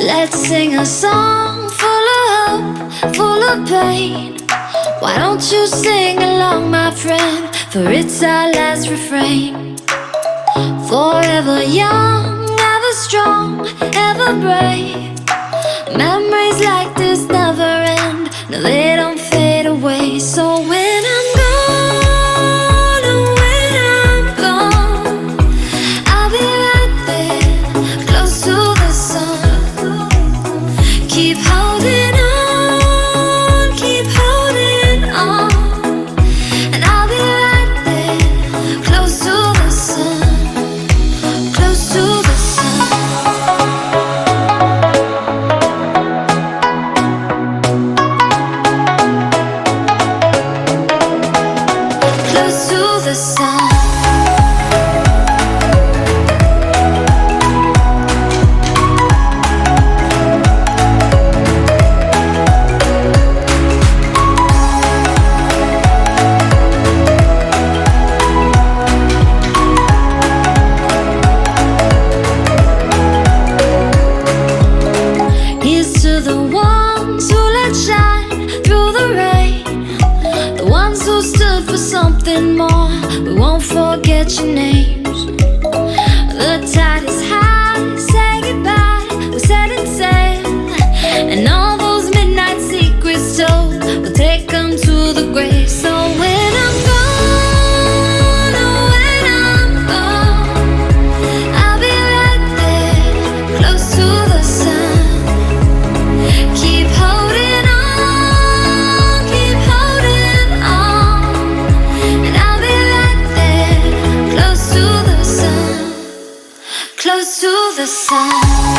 Let's sing a song full of hope, full of pain. Why don't you sing along, my friend? For it's our last refrain. Forever young, ever strong, ever brave. Memories like this never end. No, they don't fade away. So when I'm gone, oh, when I'm gone, I'll be right there, close to the sun. Keep holding on, keep holding on, and I'll be right there, close to the sun, close to the sun. Close to the sun. Here's to the ones who let shine through the rain, the ones who stood for something more. We won't forget your names. The tide is high, say goodbye, we're setting sail, and all those midnight secrets told, we'll take them to the grave. So when I'm gone, oh, when I'm gone, I'll be right there, close to the sun. Keep holding on, and I'll be right there, close to the sun, close to the sun.